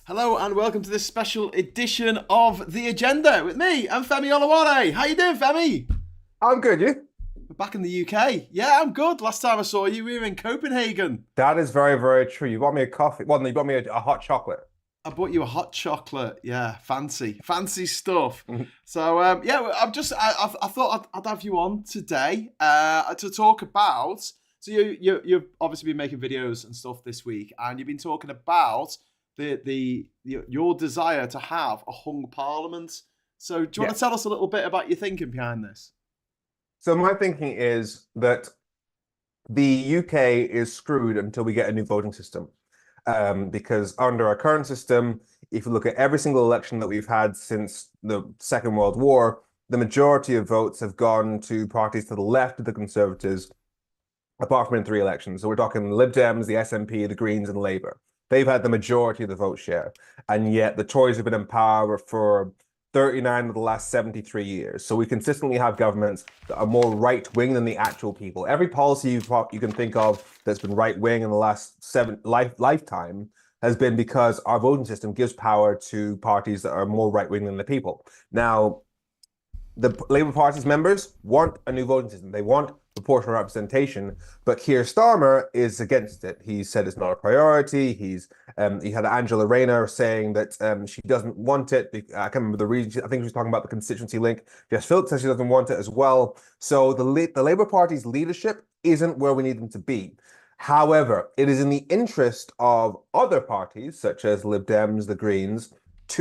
Hello and welcome to this special edition of The Agenda with me. I'm Femi Olawale. How you doing, Femi? I'm good, you? We're back in the UK. Yeah, I'm good. Last time I saw you, we were in Copenhagen. That is very, very true. You got me a coffee. Well, no, you got me a hot chocolate. I bought you a hot chocolate. Yeah, fancy stuff. So yeah, I thought I'd have you on today to talk about. So you've obviously been making videos and stuff this week, and you've been talking about your desire to have a hung parliament. So do you want to Yes. tell us a little bit about your thinking behind this? So my thinking is that the UK is screwed until we get a new voting system. Because under our current system, if you look at every single election that we've had since the Second World War, the majority of votes have gone to parties to the left of the Conservatives, apart from in three elections. So we're talking the Lib Dems, the SNP, the Greens, and Labour. They've had the majority of the vote share. And yet the Tories have been in power for 39 of the last 73 years. So we consistently have governments that are more right-wing than the actual people. Every policy you can think of that's been right-wing in the last lifetime has been because our voting system gives power to parties that are more right-wing than the people. Now, the Labour Party's members want a new voting system. They want proportional representation, but Keir Starmer is against it. He said it's not a priority. He had Angela Rayner saying that she doesn't want it. I can't remember the reason. I think she was talking about the constituency link. Jess Phillips says she doesn't want it as well. So the Labour Party's leadership isn't where we need them to be. However, it is in the interest of other parties, such as Lib Dems, the Greens,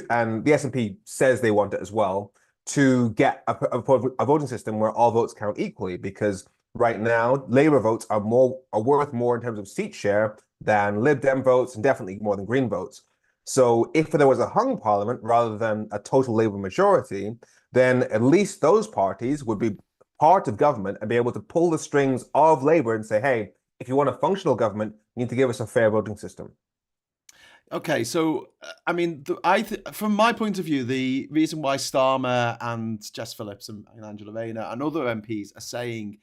and the SNP says they want it as well, to get a voting system where all votes count equally, because right now Labour votes are worth more in terms of seat share than Lib Dem votes and definitely more than Green votes. So if there was a hung parliament rather than a total Labour majority, then at least those parties would be part of government and be able to pull the strings of Labour and say, hey, if you want a functional government, you need to give us a fair voting system. Okay, so I mean, from my point of view, the reason why Starmer and Jess Phillips and Angela Rayner and other MPs are saying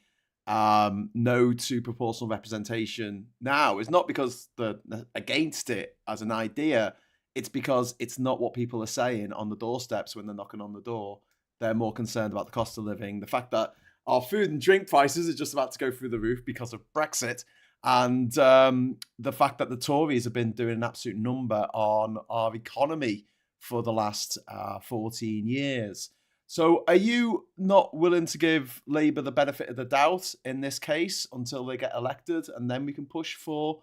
no to proportional representation now is not because they're against it as an idea. It's because it's not what people are saying on the doorsteps when they're knocking on the door. They're more concerned about the cost of living, the fact that our food and drink prices are just about to go through the roof because of Brexit, and the fact that the Tories have been doing an absolute number on our economy for the last 14 years. So are you not willing to give Labour the benefit of the doubt in this case until they get elected, and then we can push for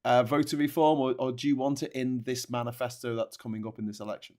voter reform, or do you want it in this manifesto that's coming up in this election?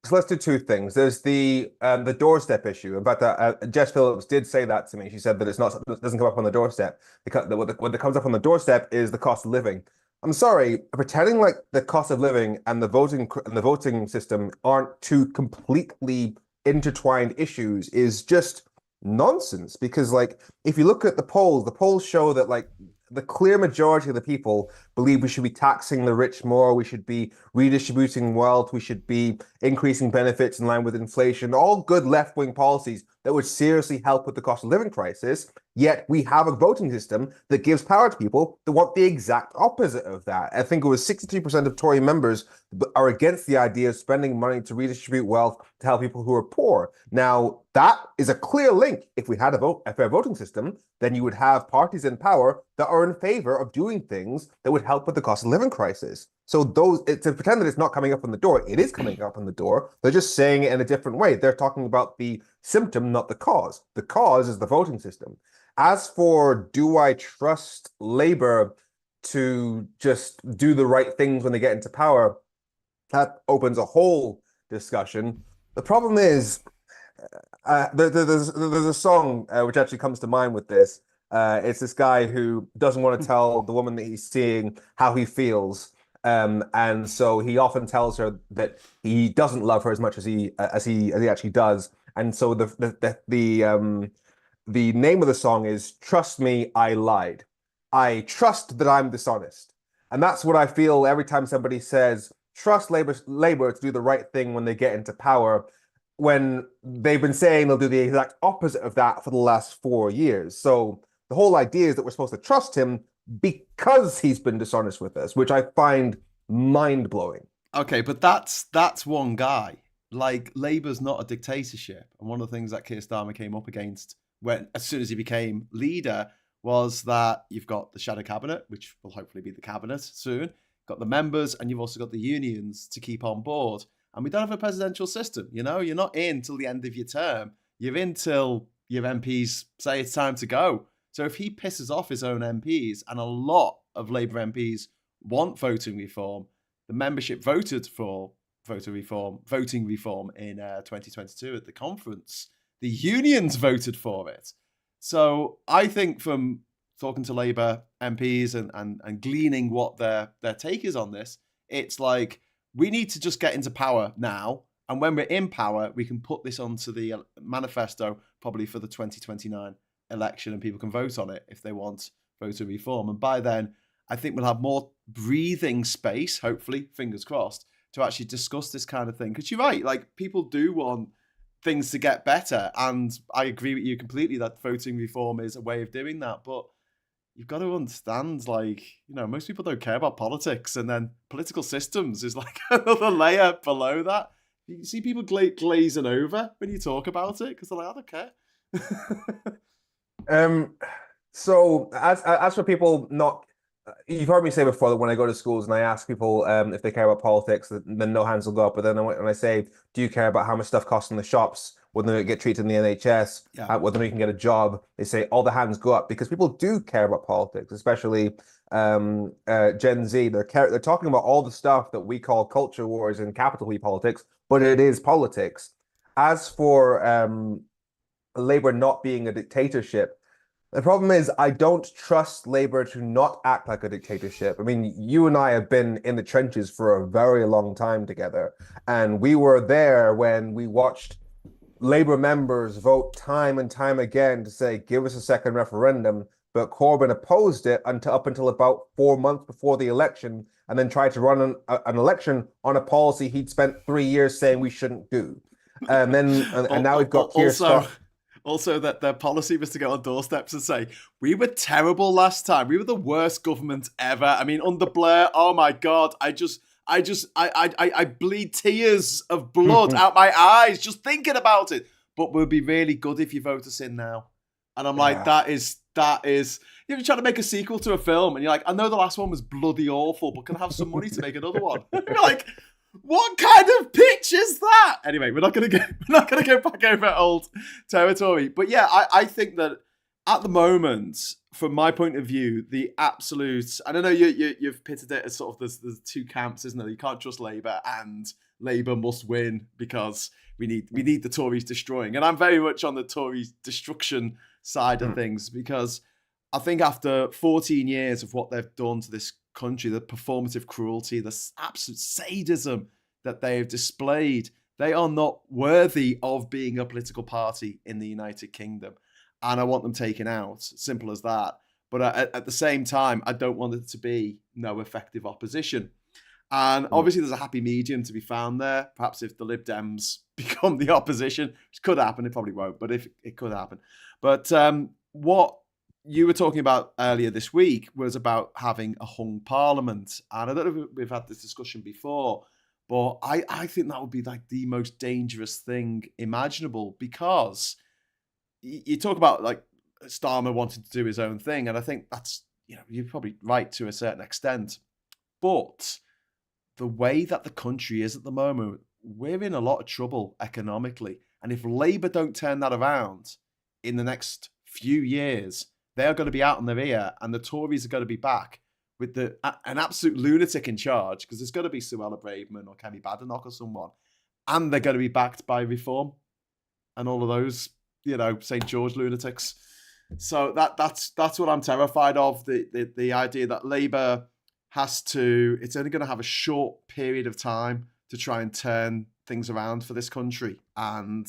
So let's do two things. There's the doorstep issue. In fact, Jess Phillips did say that to me. She said that it doesn't come up on the doorstep because what comes up on the doorstep is the cost of living. I'm sorry, pretending like the cost of living and the voting system aren't two completely intertwined issues is just nonsense. Because like if you look at the polls show that like the clear majority of the people believe we should be taxing the rich more, we should be redistributing wealth, we should be increasing benefits in line with inflation, all good left-wing policies that would seriously help with the cost of living crisis. Yet we have a voting system that gives power to people that want the exact opposite of that. I think it was 63% of Tory members are against the idea of spending money to redistribute wealth to help people who are poor. Now, that is a clear link. If we had a fair voting system, then you would have parties in power that are in favor of doing things that would help with the cost of living crisis. So to pretend that it's not coming up on the door, it is coming up on the door. They're just saying it in a different way. They're talking about the symptom, not the cause. The cause is the voting system. As for do I trust Labour to just do the right things when they get into power, that opens a whole discussion. The problem is, there's a song which actually comes to mind with this. It's this guy who doesn't want to tell the woman that he's seeing how he feels. And so he often tells her that he doesn't love her as much as he actually does. And so the name of the song is "Trust Me, I Lied." I trust that I'm dishonest, and that's what I feel every time somebody says trust Labour to do the right thing when they get into power, when they've been saying they'll do the exact opposite of that for the last 4 years. So the whole idea is that we're supposed to trust him because he's been dishonest with us, which I find mind blowing. Okay, but that's one guy. Like Labour's not a dictatorship, and one of the things that Keir Starmer came up against when, as soon as he became leader, was that you've got the shadow cabinet, which will hopefully be the cabinet soon. Got the members, and you've also got the unions to keep on board. And we don't have a presidential system. You know, you're not in till the end of your term. You're in till your MPs say it's time to go. So if he pisses off his own MPs, and a lot of Labour MPs want voting reform, the membership voted for voting reform in 2022 at the conference. The unions voted for it. So I think from talking to Labour MPs and gleaning what their take is on this, it's like we need to just get into power now. And when we're in power, we can put this onto the manifesto probably for the 2029 election, and people can vote on it if they want voter reform. And by then, I think we'll have more breathing space, hopefully, fingers crossed, to actually discuss this kind of thing. Because you're right, like people do want things to get better. And I agree with you completely that voting reform is a way of doing that. But you've got to understand, like, most people don't care about politics. And then political systems is like another layer below that. You see people glazing over when you talk about it because they're like, I don't care. Um, so as for people not, you've heard me say before that when I go to schools and I ask people if they care about politics, then no hands will go up. But then when I say, do you care about how much stuff costs in the shops, whether they get treated in the NHS, Yeah. whether you can get a job, they say all the hands go up because people do care about politics, especially Gen Z. They're talking about all the stuff that we call culture wars and capital P politics, but it is politics. As for Labour not being a dictatorship, the problem is I don't trust Labour to not act like a dictatorship. I mean, you and I have been in the trenches for a very long time together, and we were there when we watched Labour members vote time and time again to say, give us a second referendum. But Corbyn opposed it up until about 4 months before the election, and then tried to run an election on a policy he'd spent 3 years saying we shouldn't do. And now we've got Keir Also, Starmer. also that their policy was to go on doorsteps and say, we were terrible last time. We were the worst government ever. I mean, under Blair, oh my God, I bleed tears of blood out my eyes just thinking about it. But we'll be really good if you vote us in now. And I'm like, Yeah. that is. You're trying to make a sequel to a film, and you're like, I know the last one was bloody awful, but can I have some money to make another one? You're like, what kind of pitch is that? Anyway, we're not gonna go back over old territory. But yeah, I think that at the moment, from my point of view, the absolute, I don't know, you've pitted it as sort of there's two camps, isn't there? You can't trust Labour, and Labour must win because we need the Tories destroying. And I'm very much on the Tories destruction side of things because I think after 14 years of what they've done to this country, the performative cruelty, the absolute sadism that they have displayed, they are not worthy of being a political party in the United Kingdom. And I want them taken out. Simple as that. But at the same time, I don't want it to be no effective opposition. And obviously, there's a happy medium to be found there. Perhaps if the Lib Dems become the opposition, which could happen, it probably won't, but if it could happen. But what you were talking about earlier this week was about having a hung parliament. And I don't know if we've had this discussion before, but I think that would be like the most dangerous thing imaginable because you talk about like Starmer wanting to do his own thing. And I think that's, you're probably right to a certain extent. But the way that the country is at the moment, we're in a lot of trouble economically. And if Labour don't turn that around in the next few years, they're going to be out on their ear, and the Tories are going to be back with an absolute lunatic in charge because there's going to be Suella Braverman or Kemi Badenoch or someone, and they're going to be backed by Reform and all of those, St. George lunatics. So that's what I'm terrified of. The idea that Labour it's only going to have a short period of time to try and turn things around for this country. And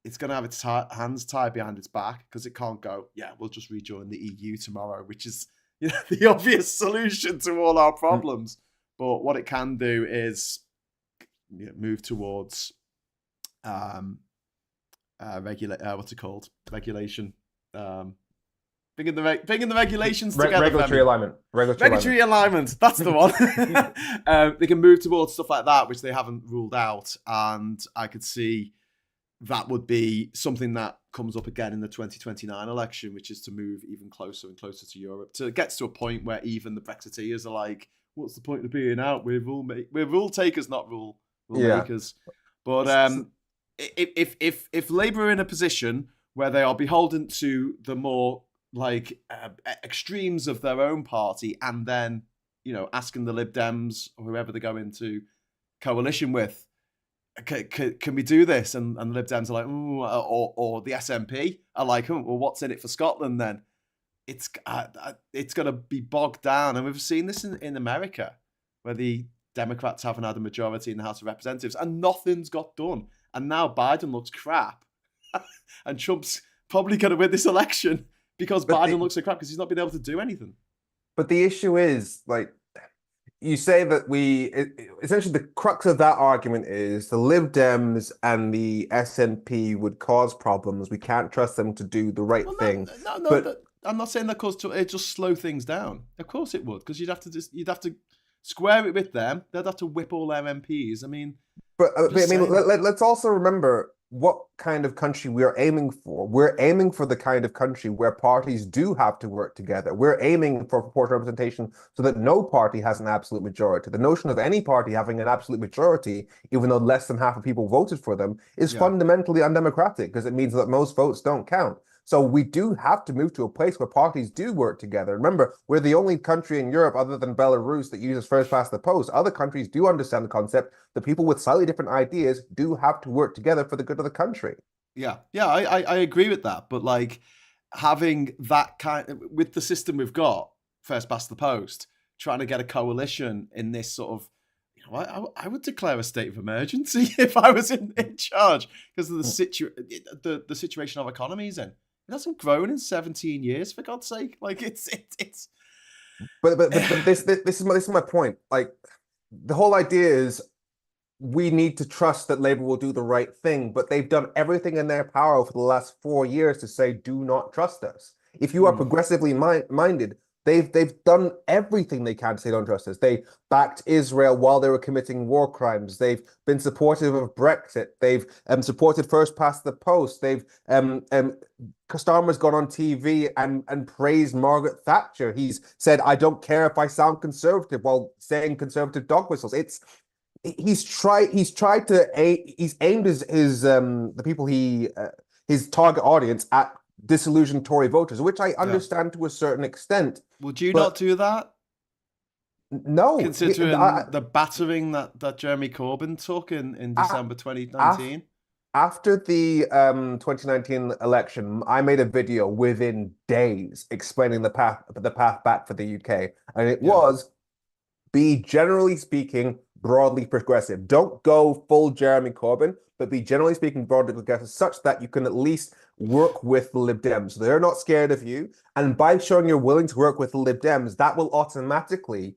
it's going to have its hands tied behind its back because it can't go, yeah, we'll just rejoin the EU tomorrow, which is the obvious solution to all our problems. But what it can do is move towards what's it called? Regulation. bringing the regulations together. Regulatory Femi. alignment. Regulatory alignment. That's the one. They can move towards stuff like that, which they haven't ruled out. And I could see that would be something that comes up again in the 2029 election, which is to move even closer and closer to Europe. So it gets to a point where even the Brexiteers are like, what's the point of being out? We're rule takers, not rule makers. But if Labour are in a position where they are beholden to the more extremes of their own party, and then asking the Lib Dems or whoever they go into coalition with, can we do this? And the Lib Dems are like, ooh, or the SNP are like, oh, well, what's in it for Scotland then? It's going to be bogged down, and we've seen this in America, where the Democrats haven't had a majority in the House of Representatives, and nothing's got done. And now Biden looks crap, and Trump's probably going to win this election because Biden looks so crap because he's not been able to do anything. But the issue is, like, you say that essentially the crux of that argument is the Lib Dems and the SNP would cause problems. We can't trust them to do the right thing. No, but I'm not saying that it just slow things down. Of course it would, because you'd have to square it with them. They'd have to whip all their MPs. I mean, let's also remember what kind of country we are aiming for. We're aiming for the kind of country where parties do have to work together. We're aiming for proportional representation so that no party has an absolute majority. The notion of any party having an absolute majority, even though less than half of people voted for them, is fundamentally undemocratic, because it means that most votes don't count. So we do have to move to a place where parties do work together. Remember, we're the only country in Europe other than Belarus that uses first past the post. Other countries do understand the concept that people with slightly different ideas do have to work together for the good of the country. Yeah, I agree with that. But like having that with the system we've got, first past the post, trying to get a coalition in this sort of, I would declare a state of emergency if I was in charge, because of the situation our economy's in. It hasn't grown in 17 years, for God's sake. Like it's. But this is my point. Like, the whole idea is we need to trust that Labour will do the right thing, but they've done everything in their power for the last 4 years to say, do not trust us. If you are progressively minded, they've done everything they can to say don't trust us. They backed Israel while they were committing war crimes. They've been supportive of Brexit. They've supported first past the post. They've Starmer's gone on TV and praised Margaret Thatcher. He's said, I don't care if I sound conservative, while saying conservative dog whistles. He's aimed his the people his target audience at disillusioned Tory voters, which I understand to a certain extent. Would you not do that? No. Considering the battering that Jeremy Corbyn took in December 2019? After the 2019 election, I made a video within days explaining the path back for the UK. And it was, be generally speaking, broadly progressive. Don't go full Jeremy Corbyn, but be generally speaking broadly progressive, such that you can at least work with the Lib Dems. So they're not scared of you. And by showing you're willing to work with the Lib Dems, that will automatically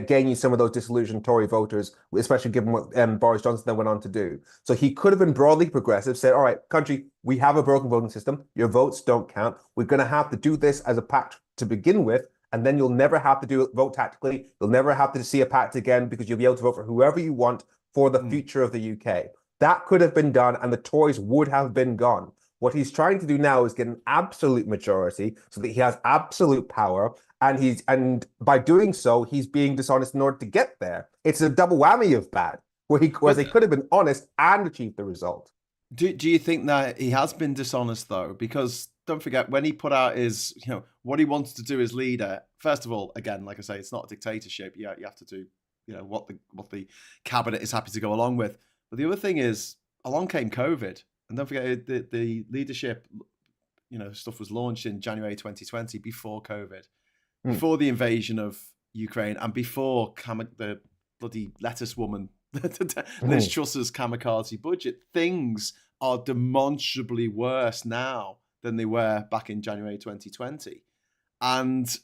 gain you some of those disillusioned Tory voters, especially given what Boris Johnson then went on to do. So he could have been broadly progressive, said, all right, country, we have a broken voting system. Your votes don't count. We're going to have to do this as a pact to begin with. And then you'll never have to vote tactically. You'll never have to see a pact again, because you'll be able to vote for whoever you want for the future of the UK. That could have been done, and the Tories would have been gone. What he's trying to do now is get an absolute majority so that he has absolute power, and by doing so, he's being dishonest in order to get there. It's a double whammy of bad, whereas he could have been honest and achieved the result. Do you think that he has been dishonest, though? Because don't forget, when he put out his, what he wants to do as leader, first of all, again, like I say, it's not a dictatorship. You have to do, what the cabinet is happy to go along with. But the other thing is, along came COVID. And don't forget, the leadership, stuff was launched in January 2020, before COVID, before the invasion of Ukraine, and before the bloody lettuce woman, Liz Truss's kamikaze budget. Things are demonstrably worse now than they were back in January 2020. And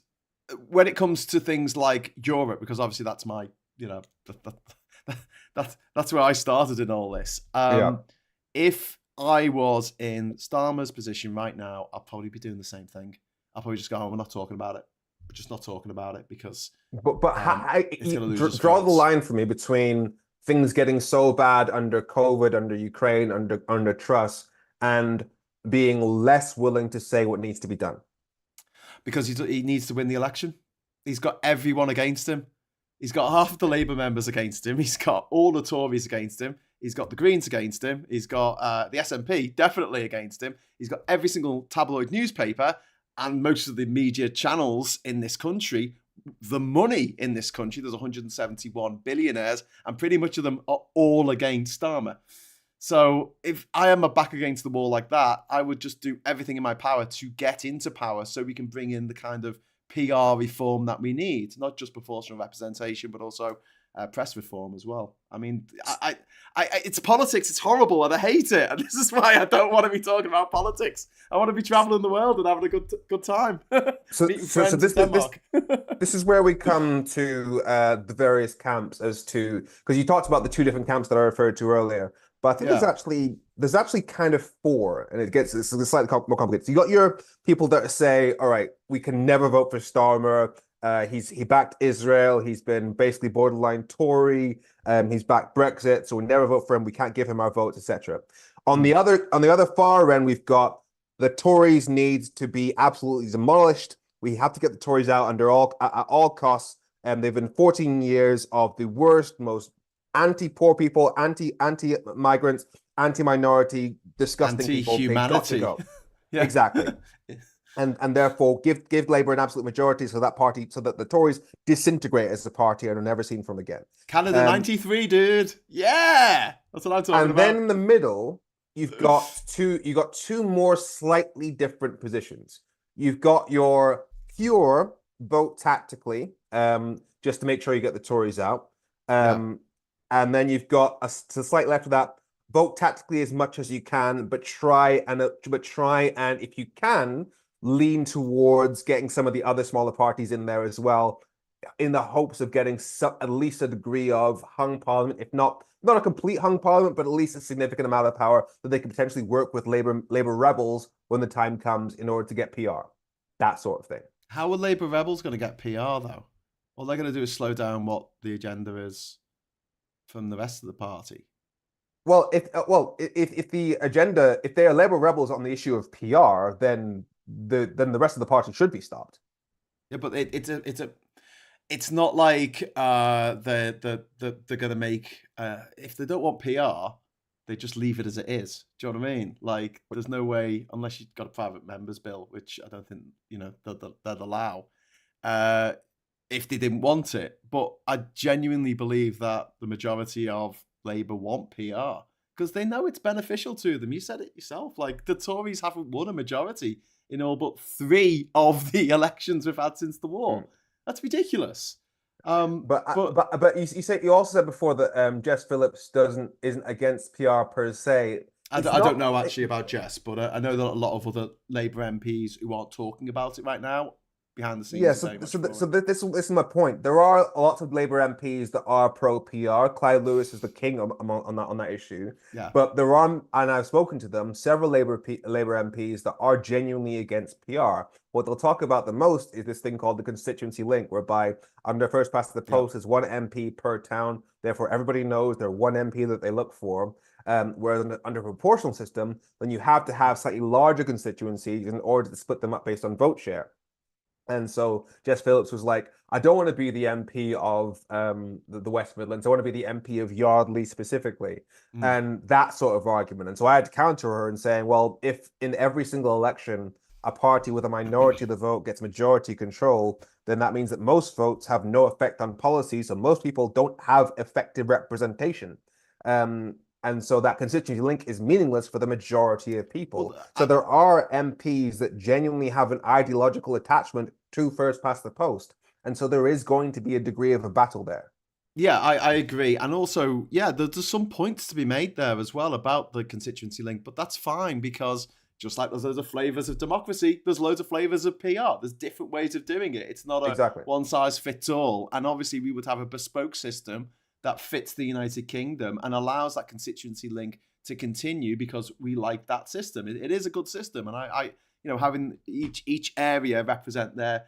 when it comes to things like Europe, because obviously that's my, that's where I started in all this. If I was in Starmer's position right now, I'd probably be doing the same thing. I'll probably just go, oh, we're not talking about it. We're just not talking about it because it's going to lose us draw the votes. line for me between things getting so bad under COVID, under Ukraine, under Truss, and being less willing to say what needs to be done. Because he needs to win the election. He's got everyone against him. He's got half of the Labour members against him. He's got all the Tories against him. He's got the Greens against him. He's got the SNP definitely against him. He's got every single tabloid newspaper and most of the media channels in this country. The money in this country, there's 171 billionaires, and pretty much of them are all against Starmer. So if I am a back against the wall like that, I would just do everything in my power to get into power so we can bring in the kind of PR reform that we need, not just proportional representation, but also press reform as well. I mean, it's politics. It's horrible, and I hate it. And this is why I don't want to be talking about politics. I want to be traveling the world and having a good time. So this is where we come to the various camps as to, because you talked about the two different camps that I referred to earlier. But I think there's actually kind of four, and it's slightly more complicated. So you got your people that say, all right, we can never vote for Starmer. He backed Israel. He's been basically borderline Tory. He's backed Brexit, so we never vote for him. We can't give him our votes, etc. On the other far end, we've got the Tories need to be absolutely demolished. We have to get the Tories out at all costs. They've been 14 years of the worst, most anti-poor people, anti-migrants, anti-minority, disgusting anti-humanity. People. They got to go. Yeah. Exactly. And therefore give Labour an absolute majority so that the Tories disintegrate as a party and are never seen from again. Canada 93, dude. Yeah. That's what I'm talking about. And then in the middle, you've got two more slightly different positions. You've got your pure vote tactically, just to make sure you get the Tories out. And then you've got to the slight left of that, vote tactically as much as you can, but try and if you can, lean towards getting some of the other smaller parties in there as well, in the hopes of getting at least a degree of hung parliament, if not a complete hung parliament, but at least a significant amount of power that they can potentially work with Labour rebels when the time comes in order to get PR, that sort of thing. How are Labour rebels going to get PR though? All they're going to do is slow down what the agenda is from the rest of the party. Well, if the agenda, if they are Labour rebels on the issue of PR, then the rest of the party should be stopped. Yeah, but it's not like they're going to make if they don't want PR, they just leave it as it is. Do you know what I mean? Like, there's no way, unless you've got a private members bill, which I don't think they'll allow. If they didn't want it. But I genuinely believe that the majority of Labour want PR because they know it's beneficial to them. You said it yourself. Like, the Tories haven't won a majority in all but 3 of the elections we've had since the war. That's ridiculous. But you also said before that Jess Phillips isn't against PR per se. I don't know actually about Jess, but I know that a lot of other Labour MPs who aren't talking about it right now behind the scenes. Yeah, so this is my point. There are lots of Labour MPs that are pro PR. Clive Lewis is the king on that issue. Yeah. But there are, and I've spoken to them, several Labour MPs that are genuinely against PR. What they'll talk about the most is this thing called the constituency link, whereby under first past the post is one MP per town. Therefore, everybody knows they're one MP that they look for. Whereas under a proportional system, then you have to have slightly larger constituencies in order to split them up based on vote share. And so Jess Phillips was like, I don't want to be the MP of the West Midlands. I want to be the MP of Yardley specifically. And that sort of argument. And so I had to counter her and saying, well, if in every single election, a party with a minority of the vote gets majority control, then that means that most votes have no effect on policy. So most people don't have effective representation. And so that constituency link is meaningless for the majority of people. So there are MPs that genuinely have an ideological attachment to first past the post. And so there is going to be a degree of a battle there. Yeah, I agree. And also, yeah, there's some points to be made there as well about the constituency link, but that's fine because just like there's loads of flavors of democracy, there's loads of flavors of PR. There's different ways of doing it. It's not a one size fits all. And obviously we would have a bespoke system that fits the United Kingdom and allows that constituency link to continue because we like that system. It is a good system. And having each area represent their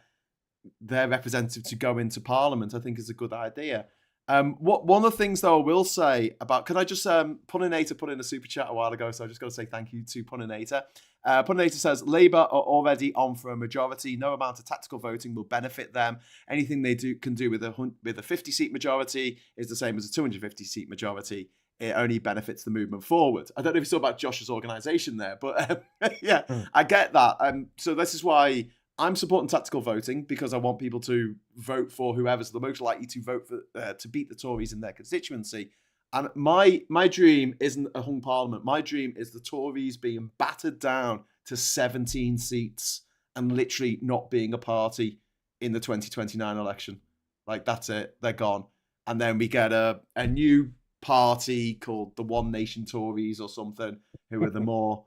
representative to go into Parliament, I think is a good idea. One of the things though I will say about, can I just Puninator put in a super chat a while ago, so I just got to say thank you to Puninator. Puninator says Labour are already on for a majority. No amount of tactical voting will benefit them. Anything they can do with a 50-seat majority is the same as a 250-seat majority. It only benefits the movement forward. I don't know if you saw about Josh's organisation there, but yeah, I get that. So this is why I'm supporting tactical voting, because I want people to vote for whoever's the most likely to vote for to beat the Tories in their constituency. And my dream isn't a hung parliament. My dream is the Tories being battered down to 17 seats and literally not being a party in the 2029 election. Like, that's it. They're gone. And then we get a new party called the One Nation Tories or something, who are the more,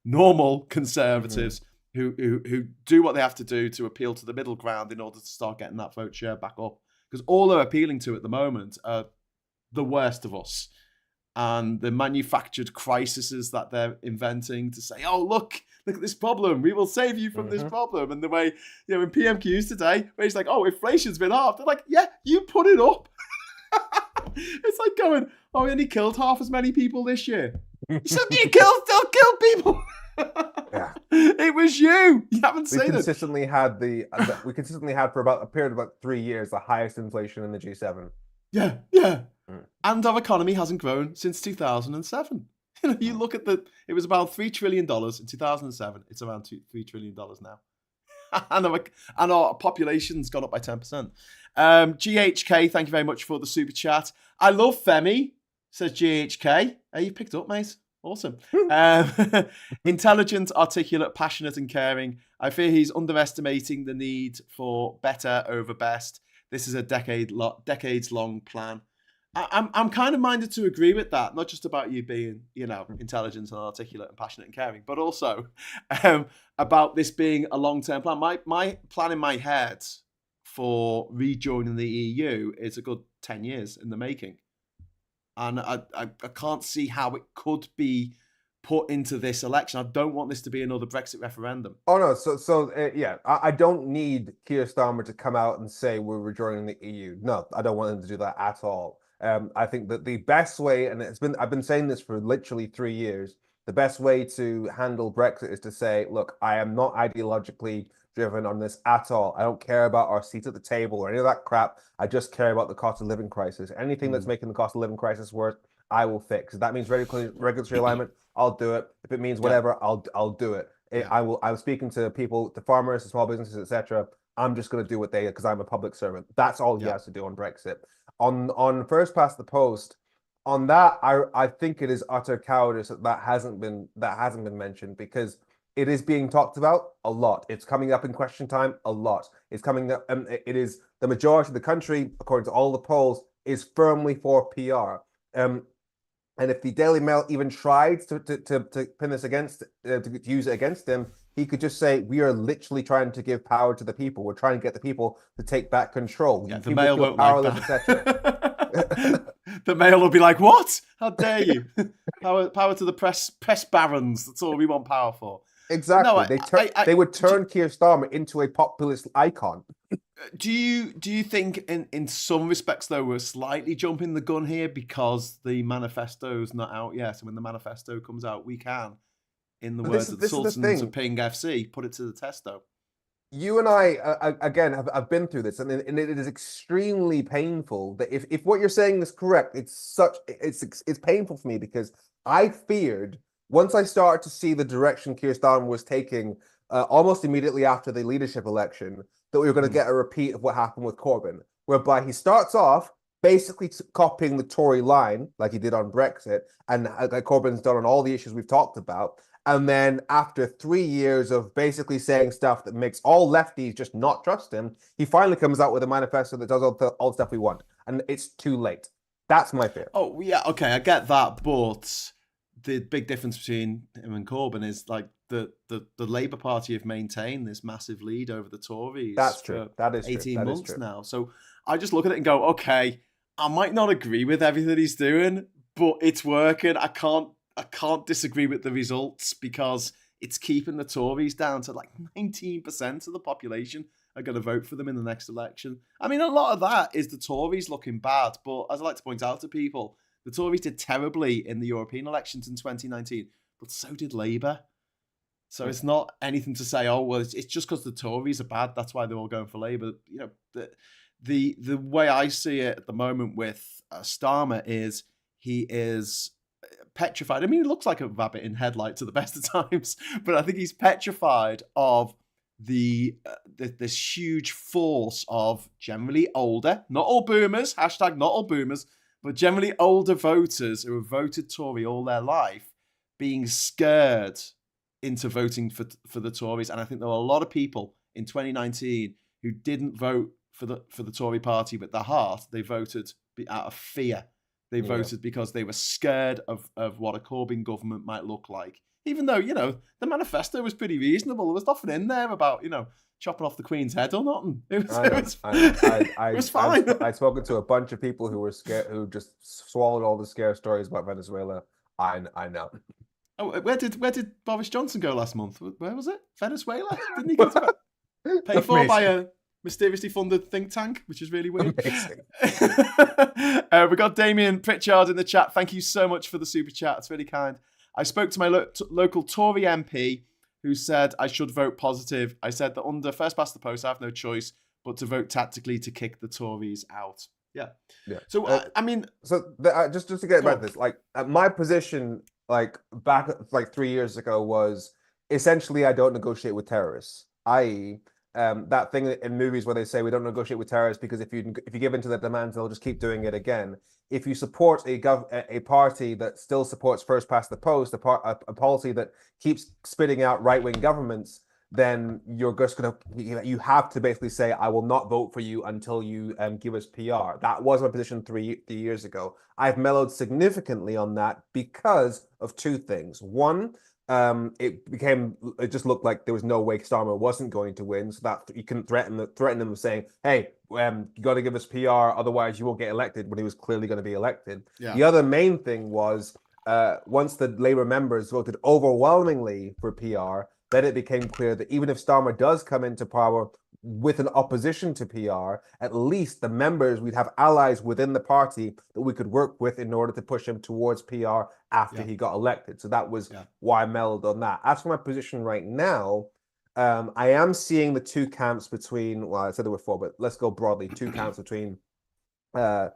normal conservatives who do what they have to do to appeal to the middle ground in order to start getting that vote share back up. Because all they're appealing to at the moment are the worst of us and the manufactured crises that they're inventing to say, oh, look at this problem. We will save you from this problem. And the way, in PMQs today, where he's like, oh, inflation's been halved. They're like, yeah, you put it up. It's like going, oh, we only killed half as many people this year. You said you still killed people. Yeah, it was you. You haven't seen it. We consistently had for about a period of about 3 years the highest inflation in the G7. Yeah. And our economy hasn't grown since 2007. You look at it was about $3 trillion in 2007. It's around $3 trillion now. and our population's gone up by 10%. GHK, thank you very much for the super chat. I love Femi, says GHK. Hey, you picked up, mate. Awesome. Intelligent, articulate, passionate, and caring. I fear he's underestimating the need for better over best. This is a decades-long plan. I'm kind of minded to agree with that, not just about you being, intelligent and articulate and passionate and caring, but also about this being a long-term plan. My plan in my head for rejoining the EU is a good 10 years in the making. And I can't see how it could be put into this election. I don't want this to be another Brexit referendum. Oh, no. So I don't need Keir Starmer to come out and say we're rejoining the EU. No, I don't want him to do that at all. I think that the best way, and I've been saying this for literally 3 years, the best way to handle Brexit is to say, look, I am not ideologically driven on this at all. I don't care about our seat at the table or any of that crap. I just care about the cost of living crisis. Anything that's making the cost of living crisis worse, I will fix. If that means regulatory alignment, I'll do it. If it means whatever, I'll do it. I'm speaking to people, to farmers, to small businesses, etc. I'm just going to do what they, because I'm a public servant. That's all he has to do on Brexit. On first past the post, on that, I think it is utter cowardice that hasn't been mentioned, because it is being talked about a lot. It's coming up in question time a lot. It's coming up. It is the majority of the country, according to all the polls, is firmly for PR. And if the Daily Mail even tried to pin this against, to use it against him, he could just say, we are literally trying to give power to the people. We're trying to get the people to take back control. Yeah, the Mail won't like that. The Mail will be like, what? How dare you? Power to the press barons. That's all we want power for. Exactly. No, they would turn Keir Starmer into a populist icon. Do you think in some respects, though, we're slightly jumping the gun here because the manifesto's not out yet? And when the manifesto comes out, we can, in the words of the Sultans of Ping FC, put it to the test, though. You and I, again, have been through this, and it is extremely painful that if what you're saying is correct, it's painful for me, because I feared, once I started to see the direction Keir Starmer was taking almost immediately after the leadership election, that we were going to get a repeat of what happened with Corbyn, whereby he starts off basically copying the Tory line, like he did on Brexit, and like Corbyn's done on all the issues we've talked about. And then after 3 years of basically saying stuff that makes all lefties just not trust him, he finally comes out with a manifesto that does all the stuff we want. And it's too late. That's my fear. Oh, yeah, okay, I get that. But the big difference between him and Corbyn is like the Labour Party have maintained this massive lead over the Tories. That's true. That is 18 months now. So I just look at it and go, okay, I might not agree with everything he's doing, but it's working. I can't disagree with the results, because it's keeping the Tories down to like 19% of the population are going to vote for them in the next election. I mean, a lot of that is the Tories looking bad, but as I like to point out to people, the Tories did terribly in the European elections in 2019, but so did Labour. So it's not anything to say, oh, well, it's just because the Tories are bad, that's why they're all going for Labour. You know, the way I see it at the moment with Starmer is he is petrified. I mean, he looks like a rabbit in headlights at the best of times, but I think he's petrified of this huge force of generally older, not all boomers, hashtag not all boomers, but generally older voters who have voted Tory all their life being scared into voting for the Tories. And I think there were a lot of people in 2019 who didn't vote for the Tory party, but their heart, they voted out of fear. They voted because they were scared of what a Corbyn government might look like. Even though, you know, the manifesto was pretty reasonable. There was nothing in there about, you know, chopping off the Queen's head or nothing. It was fine. I've spoken to a bunch of people who were scared, who just swallowed all the scare stories about Venezuela. I know. Oh, where did Boris Johnson go last month? Where was it? Venezuela? Didn't he go to paid for by a mysteriously funded think tank, which is really weird. We got Damien Pritchard in the chat. Thank you so much for the super chat. It's really kind. I spoke to my local Tory MP who said I should vote positive. I said that under first past the post, I have no choice but to vote tactically to kick the Tories out. Yeah. So I mean, just to get back to this, like my position, like back like 3 years ago, was essentially I don't negotiate with terrorists. I.e., that thing in movies where they say we don't negotiate with terrorists because if you give in to their demands, they'll just keep doing it again. If you support a party that still supports first past the post, a policy that keeps spitting out right-wing governments, then you're just you have to basically say, I will not vote for you until you give us PR. That was my position 3 years ago. I've mellowed significantly on that because of two things. One, it just looked like there was no way Starmer wasn't going to win, so that you couldn't threaten them with saying, hey, you got to give us PR, otherwise you won't get elected, when he was clearly going to be elected. The other main thing was once the Labour members voted overwhelmingly for PR, then it became clear that even if Starmer does come into power with an opposition to PR, at least the members, we'd have allies within the party that we could work with in order to push him towards PR after he got elected. So that was why I mellowed on that. As for my position right now, I am seeing the two camps between, well, I said there were four, but let's go broadly, two camps between Never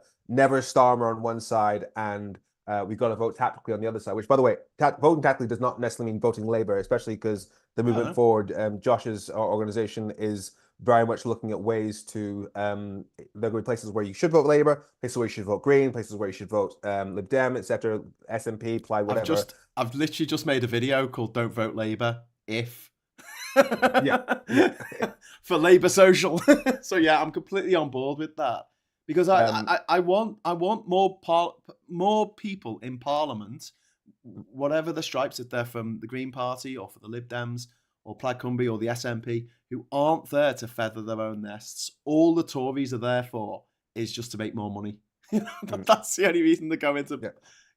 Starmer on one side and we've got to vote tactically on the other side, which, by the way, voting tactically does not necessarily mean voting Labour, especially because the movement forward, Josh's organization, is very much looking at ways to, there are going to be places where you should vote Labour, places where you should vote Green, places where you should vote Lib Dem, etc., SNP, Plaid, whatever. I've literally just made a video called Don't Vote Labour If. For Labour Social. So yeah, I'm completely on board with that. Because I want more people in Parliament, whatever the stripes, if they're from the Green Party or for the Lib Dems or Plaid Cymru or the SNP, who aren't there to feather their own nests. All the Tories are there for is just to make more money. That's the only reason they go into. You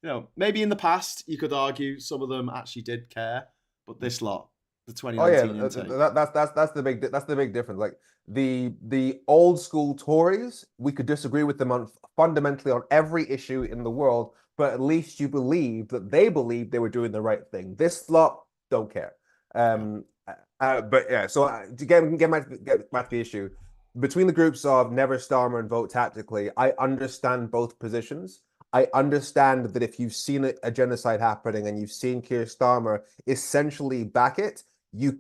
know, maybe in the past you could argue some of them actually did care, but this lot, the 2019 that's the big difference. Like the old school Tories, we could disagree with them on fundamentally on every issue in the world, but at least you believe that they believed they were doing the right thing. This lot don't care. But yeah, so to get back to the issue, between the groups of Never Starmer and Vote Tactically, I understand both positions. I understand that if you've seen a genocide happening and you've seen Keir Starmer essentially back it, you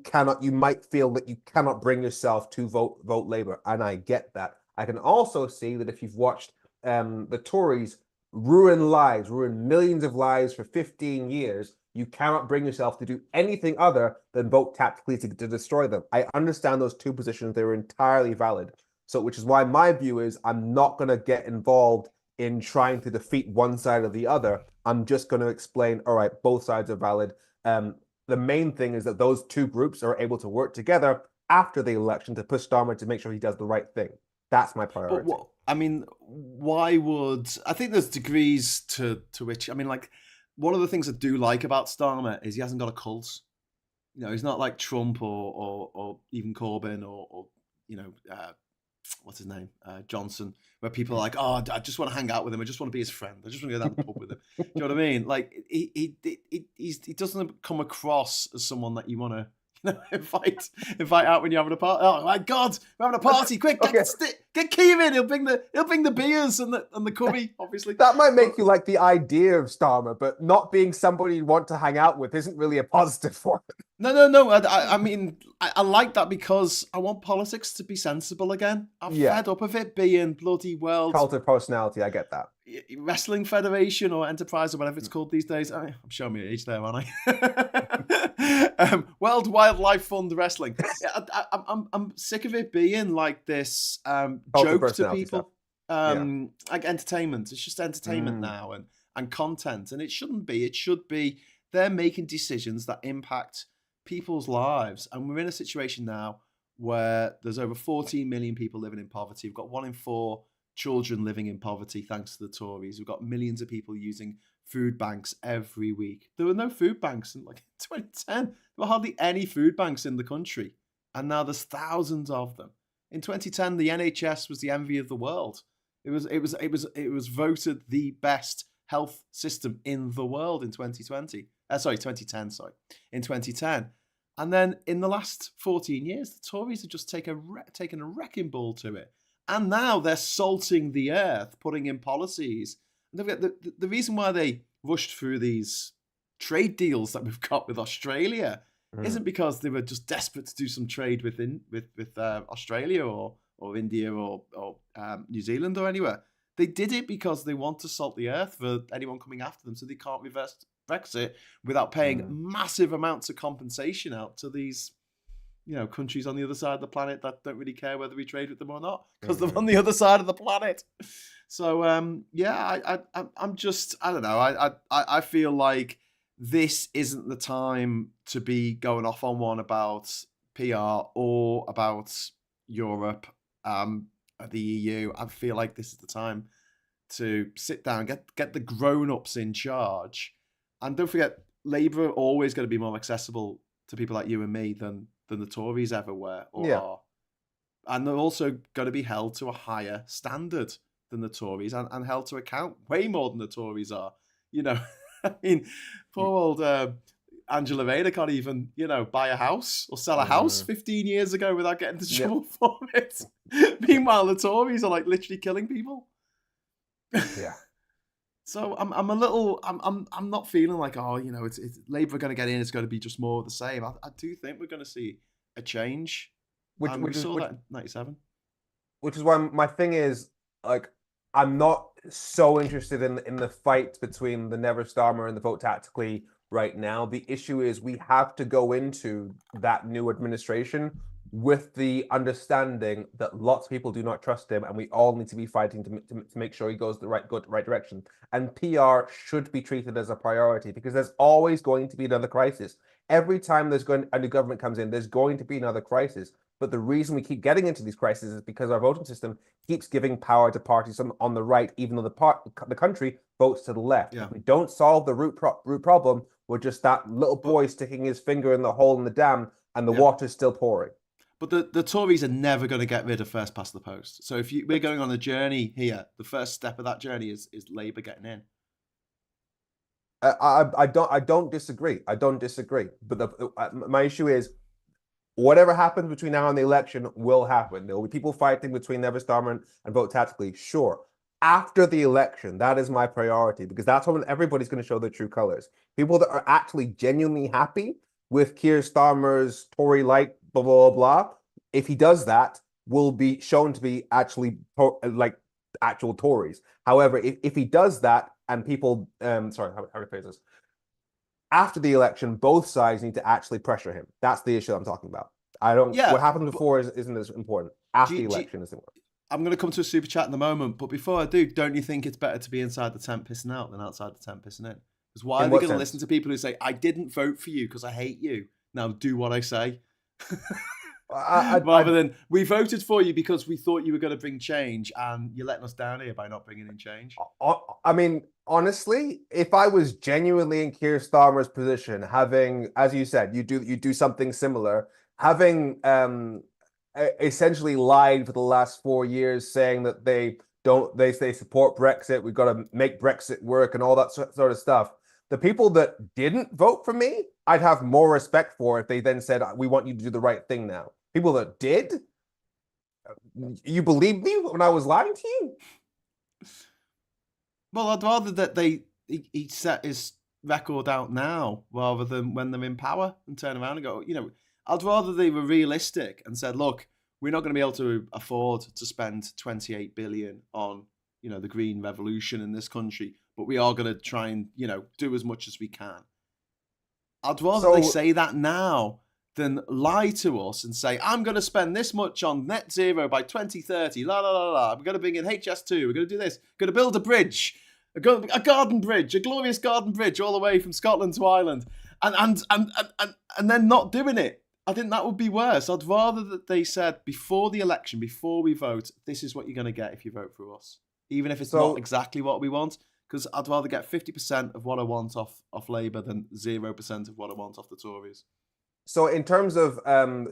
might feel that you cannot bring yourself to vote Labour, and I get that. I can also see that if you've watched the Tories ruin millions of lives for 15 years, you cannot bring yourself to do anything other than vote tactically to destroy them. I understand those two positions. They're entirely valid. So, which is why my view is I'm not going to get involved in trying to defeat one side or the other. I'm just going to explain, all right, both sides are valid. The main thing is that those two groups are able to work together after the election to push Starmer to make sure he does the right thing. That's my priority. But I mean, why would... I think there's degrees to which... I mean, like, one of the things I do like about Starmer is he hasn't got a cult. he's not like Trump or even Corbyn or what's his name, Johnson, where people are like, oh, I just want to hang out with him. I just want to be his friend. I just want to go down the pub with him. Do you know what I mean? Like he doesn't come across as someone that you want to invite out when you're having a party. Oh my God, we're having a party! Quick, Okay. get Keith in. He'll bring the beers and the cubby, obviously. That might make you like the idea of Starmer, but not being somebody you want to hang out with isn't really a positive for him. No. I mean, I like that because I want politics to be sensible again. I'm fed up of it being bloody world Cult of personality. I get that. Wrestling Federation or Enterprise or whatever it's called these days. I'm showing me age there, aren't I? World Wildlife Fund Wrestling. I'm sick of it being like this joke to people. Like entertainment. It's just entertainment now and content, and it shouldn't be. It should be they're making decisions that impact people's lives, and we're in a situation now where there's over 14 million people living in poverty. We've got 1 in 4 children living in poverty thanks to the Tories. We've got millions of people using food banks every week. There were no food banks in 2010. There were hardly any food banks in the country, and now there's thousands of them. In 2010, the NHS was the envy of the world. It was voted the best health system in the world in 2020. 2010. In 2010. And then in the last 14 years, the Tories have just taken a wrecking ball to it. And now they're salting the earth, putting in policies. And the reason why they rushed through these trade deals that we've got with Australia isn't because they were just desperate to do some trade with Australia or India or New Zealand or anywhere. They did it because they want to salt the earth for anyone coming after them so they can't reverse Brexit without paying massive amounts of compensation out to these countries on the other side of the planet that don't really care whether we trade with them or not because they're on the other side of the planet. So I'm just, I don't know. I feel like this isn't the time to be going off on one about PR or about Europe, the EU. I feel like this is the time to sit down, get the grown-ups in charge. And don't forget, Labour are always going to be more accessible to people like you and me than the Tories ever were or are. And they're also going to be held to a higher standard than the Tories and held to account way more than the Tories are. I mean, poor old Angela Rayner can't even, buy a house or sell a house 15 years ago without getting into trouble for it. Meanwhile, the Tories are literally killing people. Yeah. So I'm not feeling like, it's Labour are going to get in. It's going to be just more of the same. I do think we're going to see a change. We saw that in 97. Which is why my thing is I'm not so interested in the fight between the Never Starmer and the Vote Tactically right now. The issue is we have to go into that new administration with the understanding that lots of people do not trust him, and we all need to be fighting to make sure he goes the right direction. And PR should be treated as a priority because there's always going to be another crisis. Every time a new government comes in, there's going to be another crisis. But the reason we keep getting into these crises is because our voting system keeps giving power to parties on the right, even though the country votes to the left. Yeah. If we don't solve the root problem, we're just that little boy sticking his finger in the hole in the dam and the water's still pouring. But the Tories are never going to get rid of first past the post. So if we're going on a journey here, the first step of that journey is Labour getting in. I don't disagree. I don't disagree. But my issue is whatever happens between now and the election will happen. There will be people fighting between Never Starmer and Vote Tactically. Sure. After the election, that is my priority because that's when everybody's going to show their true colors. People that are actually genuinely happy with Keir Starmer's Tory light, blah, blah, blah. If he does that, will be shown to be actually actual Tories. However, if he does that and people, sorry, how do I phrase this? After the election, both sides need to actually pressure him. That's the issue I'm talking about. What happened before isn't as important. After the election is important. I'm going to come to a super chat in a moment, but before I do, don't you think it's better to be inside the tent pissing out than outside the tent pissing in? Because why are they going to listen to people who say, I didn't vote for you because I hate you. Now do what I say. Rather than we voted for you because we thought you were going to bring change, and you're letting us down here by not bringing in change. I mean, honestly, if I was genuinely in Keir Starmer's position, having, as you said, you do something similar, having essentially lied for the last 4 years, saying that they support Brexit, we've got to make Brexit work, and all that sort of stuff. The people that didn't vote for me, I'd have more respect for if they then said, "We want you to do the right thing now." People that did, you believe me when I was lying to you? Well, I'd rather that he set his record out now rather than when they're in power and turn around and go, I'd rather they were realistic and said, look, we're not going to be able to afford to spend 28 billion on, the green revolution in this country, but we are going to try and, do as much as we can. I'd rather they say that now than lie to us and say, I'm going to spend this much on net zero by 2030. La, la, la, la. We're going to bring in HS2. We're going to do this. We're going to build a bridge, a garden bridge, a glorious garden bridge all the way from Scotland to Ireland. And then not doing it. I think that would be worse. I'd rather that they said before the election, before we vote, this is what you're going to get if you vote for us. Even if it's not exactly what we want. Because I'd rather get 50% of what I want off Labour than 0% of what I want off the Tories. So in terms of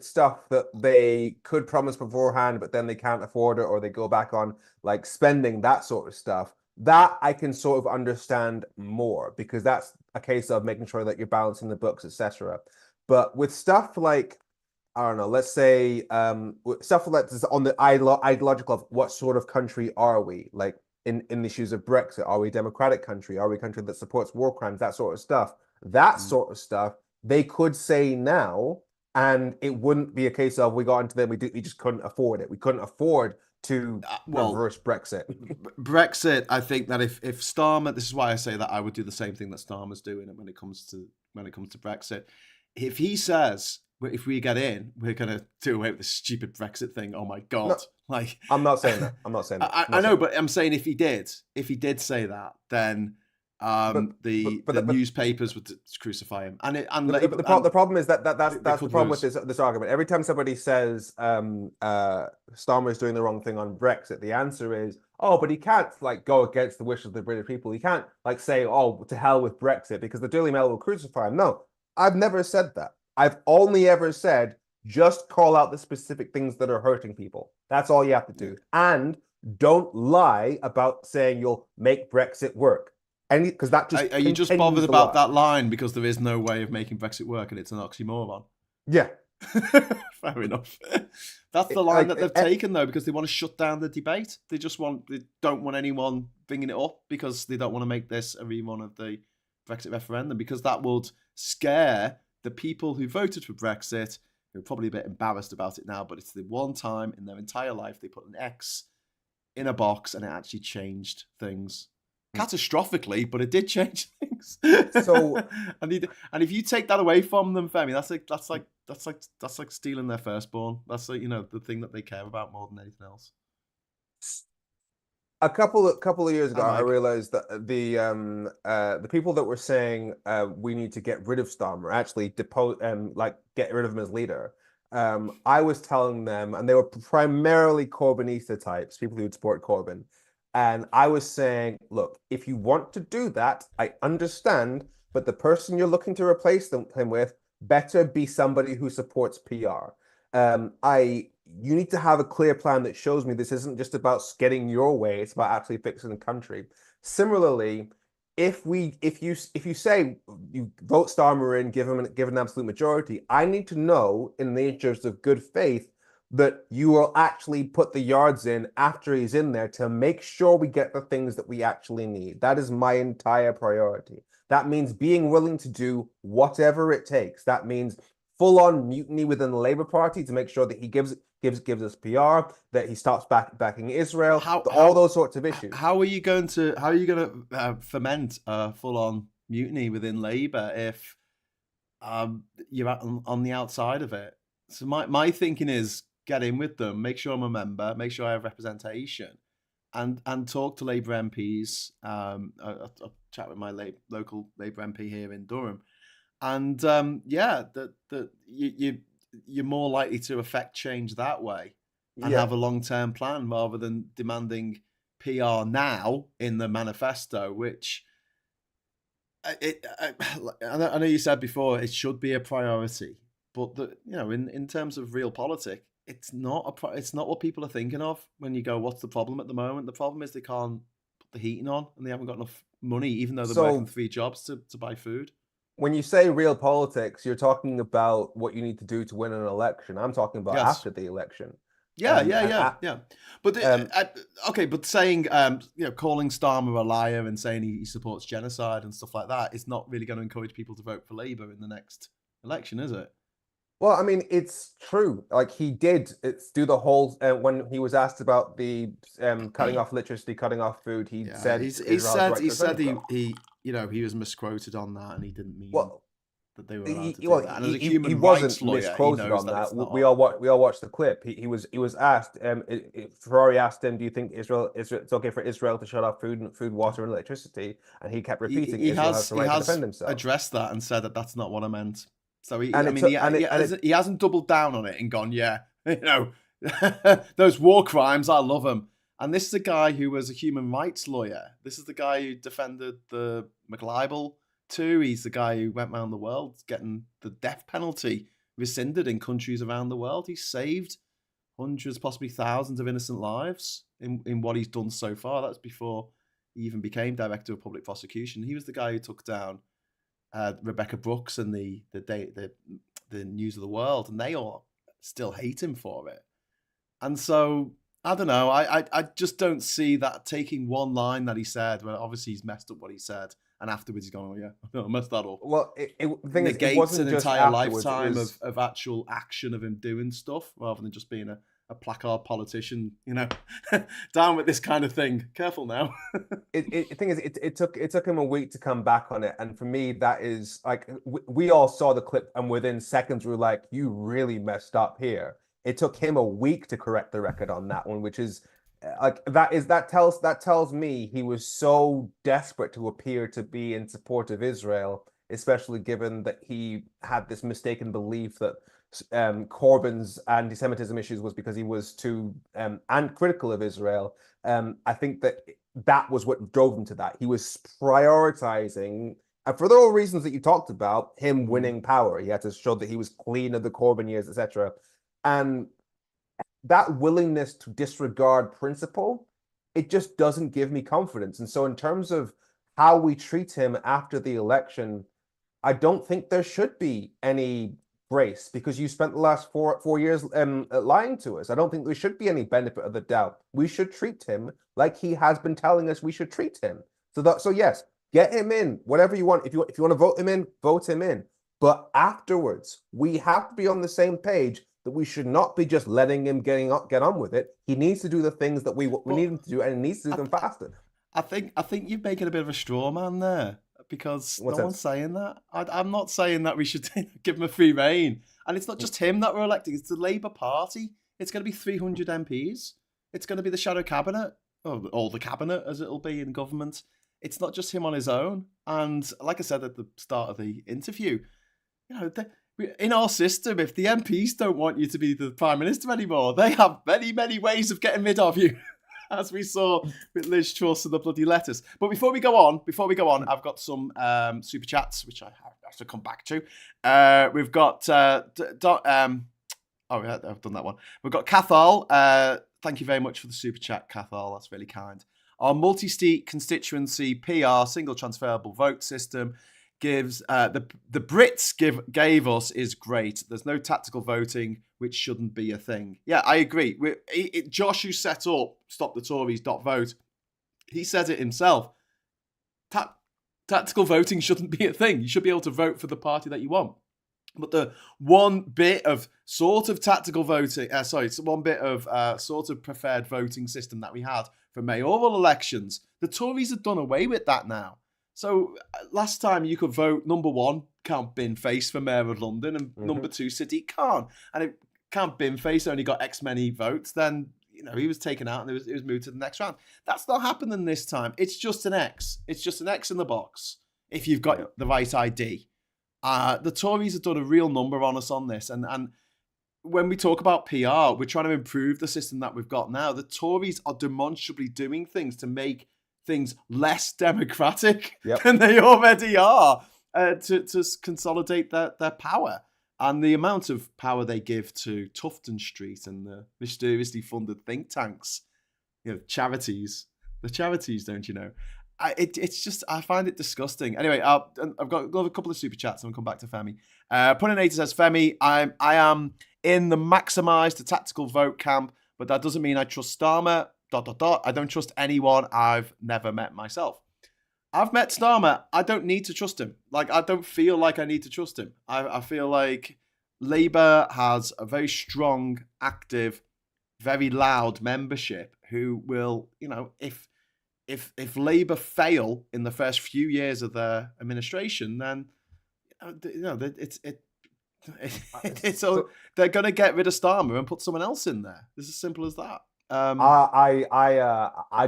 stuff that they could promise beforehand, but then they can't afford it, or they go back on like spending, that sort of stuff, that I can sort of understand more, because that's a case of making sure that you're balancing the books, etc. But with stuff like, I don't know, let's say stuff that's on the ideological of what sort of country are we? Like in issues of Brexit, are we a democratic country? Are we a country that supports war crimes? That sort of stuff. That sort of stuff they could say now, and it wouldn't be a case of we got into them, we just couldn't afford it. We couldn't afford to reverse Brexit. Brexit, I think that if Starmer, this is why I say that I would do the same thing that Starmer's doing when it comes to Brexit. If he says, if we get in, we're going to do away with this stupid Brexit thing. Oh my God. No, I'm not saying that. I'm not saying that. I know, but I'm saying if he did say that, then the newspapers would crucify him. The problem is that's the problem with this argument. Every time somebody says Starmer is doing the wrong thing on Brexit, the answer is, oh, but he can't like go against the wishes of the British people. He can't like say, oh, to hell with Brexit, because the Daily Mail will crucify him. No, I've never said that. I've only ever said just call out the specific things that are hurting people. That's all you have to do. And don't lie about saying you'll make Brexit work. Because that just are you just bothered about that line because there is no way of making Brexit work and it's an oxymoron? Yeah. Fair enough. That's the line that they've taken, though, because they want to shut they don't want anyone bringing it up, because they don't want to make this a rerun of the Brexit referendum, because that would scare the people who voted for Brexit, who are probably a bit embarrassed about it now, but it's the one time in their entire life they put an X in a box and it actually changed things. Catastrophically, but it did change things. So, and if you take that away from them, Femi, that's like stealing their firstborn. That's like, the thing that they care about more than anything else. A couple of years ago, I realized that the people that were saying we need to get rid of Starmer, actually get rid of him as leader. I was telling them, and they were primarily Corbynista types, people who would support Corbyn. And I was saying, look, if you want to do that, I understand, but the person you're looking to replace him with better be somebody who supports PR. You need to have a clear plan that shows me this isn't just about getting your way, it's about actually fixing the country. Similarly, if you say you vote Starmer in, give an absolute majority, I need to know, in the interest of good faith, that you will actually put the yards in after he's in there to make sure we get the things that we actually need. That is my entire priority. That means being willing to do whatever it takes. That means full-on mutiny within the Labour Party to make sure that he gives us PR, that he stops backing Israel, all those sorts of issues. How are you going to foment a full-on mutiny within Labour if you're on the outside of it? So my thinking is, get in with them, make sure I'm a member, make sure I have representation, and talk to Labour MPs. I'll chat with my local Labour MP here in Durham, and you're more likely to affect change that way and Yeah. have a long-term plan rather than demanding PR now in the manifesto, which I know you said before it should be a priority, but in terms of real politics, it's not what people are thinking of when you go, what's the problem at the moment? The problem is they can't put the heating on and they haven't got enough money, even though they're working So 3 jobs to buy food. when you say real politics, you're talking about what you need to do to win an election. I'm talking about Yes. after the election. Yeah, yeah, And yeah, yeah. But um, okay, but saying calling Starmer a liar and saying he supports genocide and stuff like that is not really going to encourage people to vote for Labour in the next election, is it? well, I mean, it's true. Like he did do the whole when he was asked about the cutting off electricity, cutting off food, he Yeah, said he Israel has the said right he to defend said himself. he was misquoted on that and he didn't mean Well, that they were allowed to do that. And as a he human wasn't rights lawyer, he misquoted knows on that that. it's We not. all watched the clip. He was asked. Ferrari asked him, "Do you think it's okay for Israel to shut off food, water, and electricity?" And he kept He, repeating, he "Israel has has the he right to has defend himself." addressed that and said that that's not what I meant. So And I it mean, took and it he hasn't doubled down on it and gone, yeah, those war crimes, I love them. And this is a guy who was a human rights lawyer. This is the guy who defended the McLibel too. He's the guy who went around the world getting the death penalty rescinded in countries around the world. He saved hundreds, possibly thousands of innocent lives in what he's done so far. That's before he even became director of public prosecution. He was the guy who took down Rebecca Brooks and the News of the World, and they all still hate him for it. And so I don't know. I just don't see that taking one line that he said, where obviously he's messed up what he said, and afterwards he's gone, oh yeah, I messed that up. well, the thing is, it Negates an wasn't just entire afterwards. It lifetime was of actual action of him doing stuff rather than just being a placard politician, down with this kind of thing. Careful now. the thing is, it took him a week to come back on it, and for me, that is like we all saw the clip, and within seconds we were like, "You really messed up here." It took him a week to correct the record on that one, which is like that tells me he was so desperate to appear to be in support of Israel, especially given that he had this mistaken belief that Corbyn's anti-Semitism issues was because he was too and critical of Israel. I think that was what drove him to that. He was prioritizing, and for the all reasons that you talked about, him winning power. He had to show that he was clean of the Corbyn years, etc. And that willingness to disregard principle, it just doesn't give me confidence. And so, in terms of how we treat him after the election, I don't think there should be any grace because you spent the last four years lying to us. I don't think there should be any benefit of the doubt. We should treat him like he has been telling us we should treat him. So yes, get him in, whatever you want. If you want to vote him in, vote him in. But afterwards, we have to be on the same page that we should not be just letting him get on with it. He needs to do the things that we need him to do, and he needs to do them faster. I think you're making a bit of a straw man there because What no sense? one's saying that. I'm not saying that we should give him a free rein. And it's not just him that we're electing, it's the Labour Party. It's going to be 300 MPs. It's going to be the shadow cabinet, or the cabinet as it'll be in government. It's not just him on his own. And like I said at the start of the interview, in our system, if the MPs don't want you to be the Prime Minister anymore, they have many, many ways of getting rid of you. As we saw with Liz Truss and the bloody letters. But before we go on, I've got some super chats, which I have to come back to. We've got, I've done that one. We've got Cathal. Thank you very much for the super chat, Cathal. That's really kind. Our multi-state constituency PR, single transferable vote system, gives the Brits gave us is great. There's no tactical voting, which shouldn't be a thing. Yeah, I agree. Josh, who set up Stop the Tories .vote, he said it himself. Tactical voting shouldn't be a thing. You should be able to vote for the party that you want. But the one bit of sort of tactical voting, one bit of sort of preferred voting system that we had for mayoral elections, the Tories have done away with that now. So last time you could vote number one, Count Binface for Mayor of London, and number two, Sadiq Khan. And if Count Binface only got X many votes, then he was taken out and it was moved to the next round. That's not happening this time. It's just an X. It's just an X in the box if you've got the right ID. The Tories have done a real number on us on this, and when we talk about PR, we're trying to improve the system that we've got now. The Tories are demonstrably doing things to make things less democratic Yep. than they already are, to consolidate their power. And the amount of power they give to Tufton Street and the mysteriously funded think tanks, charities, the charities, don't you know? It's just, I find it disgusting. Anyway, I've got a couple of super chats and we'll come back to Femi. Puninator says, Femi, I am in the maximise the tactical vote camp, but that doesn't mean I trust Starmer, ... I don't trust anyone I've never met myself. I've met Starmer. I don't need to trust him. Like, I don't feel like I need to trust him. I feel like Labour has a very strong, active, very loud membership who will, if Labour fail in the first few years of their administration, then it's So they're going to get rid of Starmer and put someone else in there. It's as simple as that. I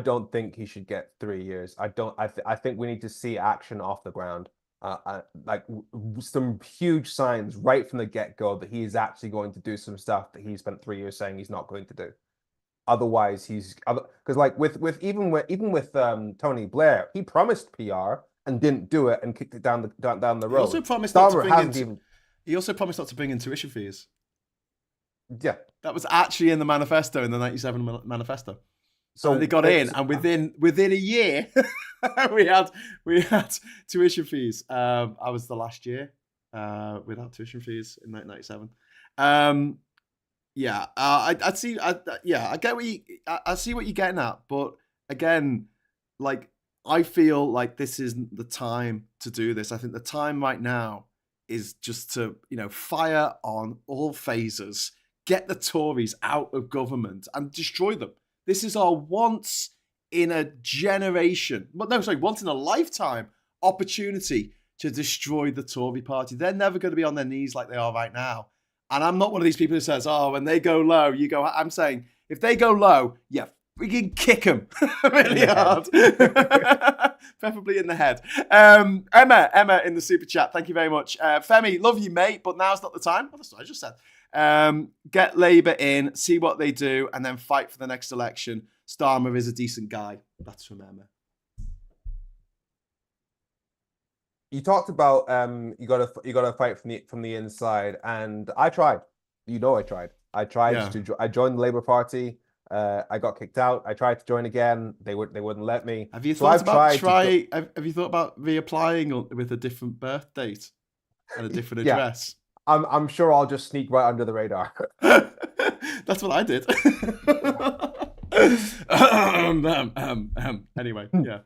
don't think he should get 3 years. I don't. I think we need to see action off the ground. Like some huge signs right from the get-go that he is actually going to do some stuff that he spent 3 years saying he's not going to do. Otherwise, because like even with Tony Blair, he promised PR and didn't do it and kicked it down the He also road. promised Starmer hasn't even. He also promised not to bring in tuition fees. Yeah, that was actually in the manifesto, in the '97 manifesto. so they got in, and within a year, we had tuition fees. I was the last year without tuition fees in 1997. Yeah, I see. I get I see what you're getting at, but again, like, I feel like this isn't the time to do this. I think the time right now is just to fire on all phases, get the Tories out of government and destroy them. This is our once in a generation, once in a lifetime opportunity to destroy the Tory party. They're never going to be on their knees like they are right now. And I'm not one of these people who says, oh, when they go low, you go. I'm saying, if they go low, yeah, we can kick them really hard. Preferably in the head. Emma in the super chat, thank you very much. Femi, love you, mate, but now's not the time. Oh, that's what I just said. Get Labour in, see what they do, and then fight for the next election. Starmer is a decent guy. That's from Emma. You talked about you gotta fight from the inside, and I tried. I tried. I joined the Labour Party. I got kicked out. I tried to join again. They wouldn't let me. Have you thought about Have you thought about reapplying with a different birth date and a different address? I'm sure I'll just sneak right under the radar. That's what I did. Anyway, yeah.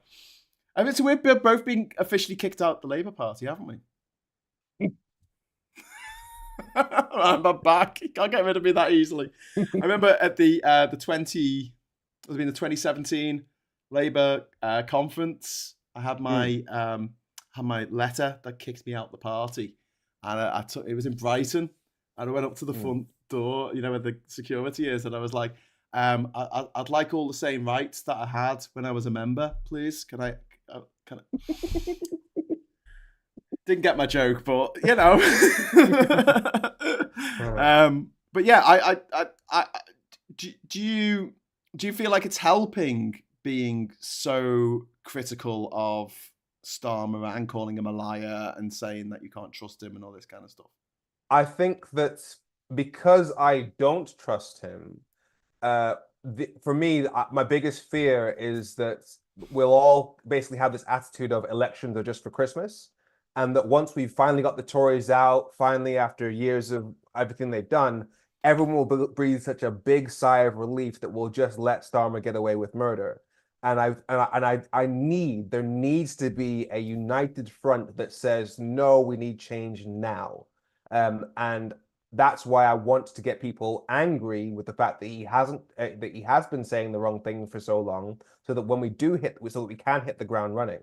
I mean, so we've both been officially kicked out the Labour Party, haven't we? I'm back. You can't get rid of me that easily. I remember at the 2017 Labour conference, I had my letter that kicked me out the party, and it was in Brighton, and I went up to the front door, where the security is, and I was like, I'd like all the same rights that I had when I was a member, please. Can I? Didn't get my joke, but but yeah, do you feel like it's helping being so critical of Starmer and calling him a liar and saying that you can't trust him and all this kind of stuff? I think that because I don't trust him, for me, my biggest fear is that we'll all basically have this attitude of elections are just for Christmas, and that once we've finally got the Tories out, finally after years of everything they've done, everyone will breathe such a big sigh of relief that we'll just let Starmer get away with murder. And there needs to be a united front that says, no, we need change now. And that's why I want to get people angry with the fact that he has been saying the wrong thing for so long, so that when we do so that we can hit the ground running.